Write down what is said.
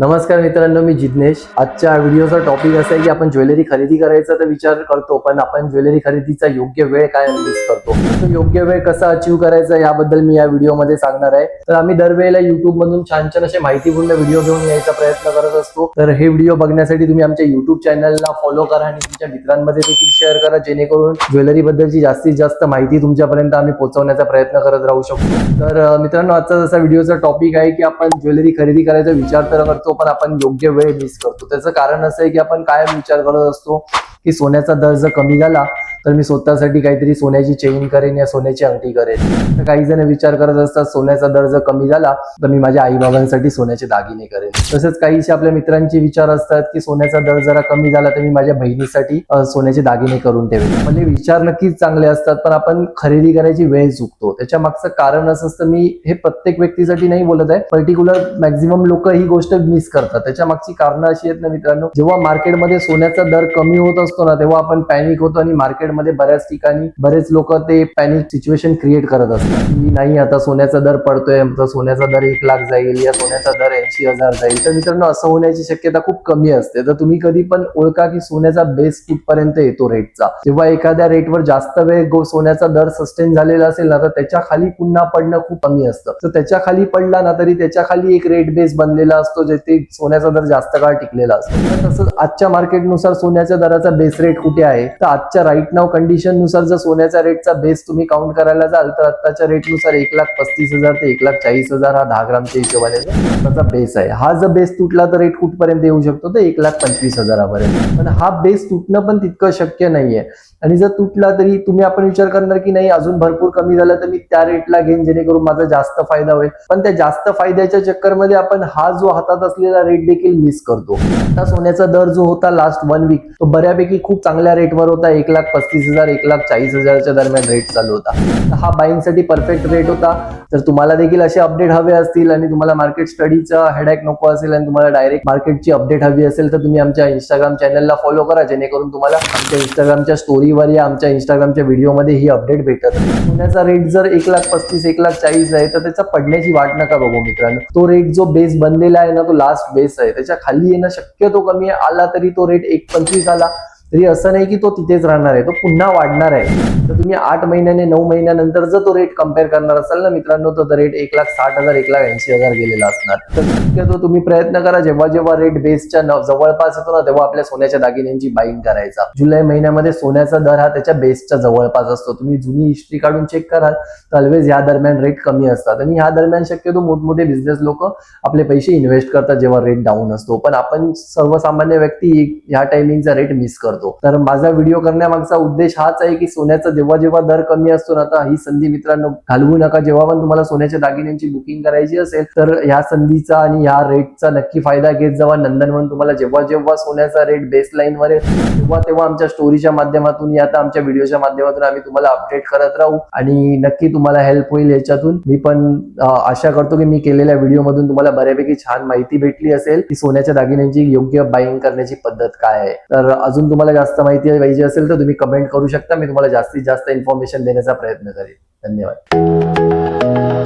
नमस्कार मित्रांनो, मी जिज्ञेश। आजच्या व्हिडिओचा टॉपिक असा आहे की आपण ज्वेलरी खरेदी करायचा तर विचार करतो, पण आपण ज्वेलरी खरेदीचा योग्य वेळ काय मिस करतो। तो योग्य वेळ कसा अचीव करायचा याबद्दल मी या व्हिडिओमध्ये सांगणार आहे। तर आम्ही दरवेळेला YouTube मधून छान छान असे माहितीपूर्ण व्हिडिओ घेऊन यायचा प्रयत्न करत असतो। तर हे व्हिडिओ बघण्यासाठी तुम्ही आमच्या YouTube चॅनलला फॉलो करा आणि तुमच्या मित्रांमध्ये देखील शेअर करा, जेणेकरून ज्वेलरी बद्दलची जास्तीत जास्त माहिती तुमच्यापर्यंत आम्ही पोहोचवण्याचा प्रयत्न करत राहू शकतो। तर मित्रांनो, आजचा जसा व्हिडिओचा टॉपिक आहे की आपण ज्वेलरी खरेदी करायचा विचार तर करतो, पण आपण योग्य वेळ मिस करतो। त्याचं कारण असं आहे की आपण कायम विचार करत असतो की सोन्याचा दर जर कमी झाला तर मी स्वतःसाठी काहीतरी सोन्याची चेन करेन या सोन्याची अंगठी करेन। तर काही जण विचार करत असतात सोन्याचा दर जर कमी झाला तर मी माझ्या आई बाबांसाठी सोन्याचे दागिने करेन। तसेच काहीशे आपल्या मित्रांचे विचार असतात की सोन्याचा दर जरा कमी झाला तर मी माझ्या बहिणीसाठी सोन्याचे दागिने करून ठेवेन। म्हणजे विचार नक्कीच चांगले असतात, पण आपण खरेदी करायची वेळ चुकतो। त्याच्या मागचं कारण असं असतं, मी हे प्रत्येक व्यक्तीसाठी नाही बोलत आहे, पर्टिक्युलर मॅक्झिमम लोक ही गोष्ट मिस करतात। त्याच्या मागची कारणं अशी आहेत ना मित्रांनो, जेव्हा मार्केटमध्ये सोन्याचा दर कमी होत असतो ना, तेव्हा आपण पॅनिक होतो आणि मार्केटमध्ये बऱ्याच ठिकाणी बरेच लोक ते पॅनिक सिच्युएशन क्रिएट करत असतात की नाही, आता सोन्याचा दर पडतोय, आमचा सोन्याचा दर 1 लाख जाईल या सोन्याचा दर 80,000 जाईल। तर मित्रांनो, असं होण्याची शक्यता खूप कमी असते। तर तुम्ही कधी पण ओळखा की सोन्याचा बेस कुठपर्यंत येतो रेटचा। जेव्हा एखाद्या रेटवर जास्त वेळ सोन्याचा दर सस्टेन झालेला असेल ना, तर त्याच्या खाली पुन्हा पडणं खूप कमी असतं। तर त्याच्या खाली पडला ना तरी त्याच्या खाली एक रेट बेस बनलेला असतो, जेथे सोन्याचा दर जास्त काळ टिकलेला असतो। तर तसंच आजच्या मार्केटनुसार सोन्याच्या दराचा बेस रेट कुठे आहे, तर आजच्या राईट नाव कंडिशन नुसार जर सोन्याच्या रेटचा बेस तुम्ही काउंट करायला जाल तर आताच्या रेटनुसार 1,35,000 ते 1,40,000 हा 10 ग्रामच्या हिशोबाने त्याचा बेस आहे। हा जर बेस तुटला तर रेट कुठपर्यंत येऊ शकतो, तर 1,25,000 पर्यंत। पण हा बेस तुटणं पण तितकं शक्य नाहीये, आणि जर तुटला तरी तुम्ही आपण विचार करणार की नाही, अजून भरपूर कमी झालं तर मी त्या रेटला घेईन जेणेकरून माझा जास्त फायदा होईल। पण त्या जास्त फायद्याच्या चक्करमध्ये आपण हा जो हातात असलेला रेट देखील मिस करतो। आता सोन्याचा दर जो होता लास्ट 1 वीक, तो बऱ्यापैकी खूप चांगल्या रेटवर होता। 1,35,000 1,40,000च्या दरम्यान रेट चालू होता। तर हा बाईंगसाठी परफेक्ट रेट होता। तर तुम्हाला देखील असे अपडेट हवे असतील आणि तुम्हाला मार्केट स्टडीचा हेडॅक नको असेल आणि तुम्हाला डायरेक्ट मार्केटची अपडेट हवी असेल, तर तुम्ही आमच्या इंस्टाग्राम चॅनलला फॉलो करा, जेणेकरून तुम्हाला आमच्या इंस्टाग्रामच्या स्टोरीवर या आमच्या इंस्टाग्रामच्या व्हिडिओमध्ये ही अपडेट भेटत। सोन्याचा रेट जर 1,35,000 1,40,000 आहे तर त्याचा पडण्याची वाट नका बघू मित्रांनो। तो रेट जो बेस बनलेला आहे ना, तो लास्ट बेस आहे, त्याच्या खाली येणं शक्यतो कमी आला तरी तो रेट 1,25,000 आला तरी असं नाही की तो तिथेच राहणार आहे, तो पुन्हा वाढणार आहे। तर तुम्ही 8 महिन्याने 9 महिन्यानंतर जर तो रेट कम्पेअर करणार असाल ना मित्रांनो, तर रेट 1,60,000 1,80,000 गेलेला असणार। तर शक्यतो तुम्ही प्रयत्न करा, जेव्हा जेव्हा रेट बेसच्या जवळपास येतो ना, तेव्हा आपल्या सोन्याच्या दागिन्यांची बाईंग करायचा। जुलै महिन्यामध्ये सोन्याचा दर हा त्याच्या बेसच्या जवळपास असतो। तुम्ही जुनी हिस्ट्री काढून चेक कराल तर ऑलवेज या दरम्यान रेट कमी असतात, आणि ह्या दरम्यान शक्यतो मोठमोठे बिझनेस लोक आपले पैसे इन्व्हेस्ट करतात जेव्हा रेट डाऊन असतो। पण आपण सर्वसामान्य व्यक्ती ह्या टायमिंगचा रेट मिस करतो। तर माझा व्हिडिओ करण्यामागचा उद्देश हाच आहे की सोन्याचा जेव्हा जेव्हा दर कमी असतो ना, तर ही संधी मित्रांनो घालवू नका। जेव्हा पण तुम्हाला सोन्याच्या दागिन्यांची बुकिंग करायची असेल तर ह्या संधीचा आणि ह्या रेटचा नक्की फायदा घेत जावा। नंदनवन तुम्हाला जेव्हा जेव्हा सोन्याचा रेट बेसलाईन वर तेव्हा तेव्हा आमच्या स्टोरीच्या माध्यमातून या आमच्या व्हिडिओच्या माध्यमातून आम्ही तुम्हाला अपडेट करत राहू, आणि नक्की तुम्हाला हेल्प होईल याच्यातून। मी पण आशा करतो की मी केलेल्या व्हिडिओ मधून तुम्हाला बऱ्यापैकी छान माहिती भेटली असेल की सोन्याच्या दागिन्यांची योग्य बाईंग करण्याची पद्धत काय आहे। तर अजून तुम्हाला जास्त माहिती पाहिजे असेल तर तुम्ही कमेंट करू शकता, मी तुम्हाला जास्तीत जास्त इन्फॉर्मेशन देण्याचा प्रयत्न करेन। धन्यवाद।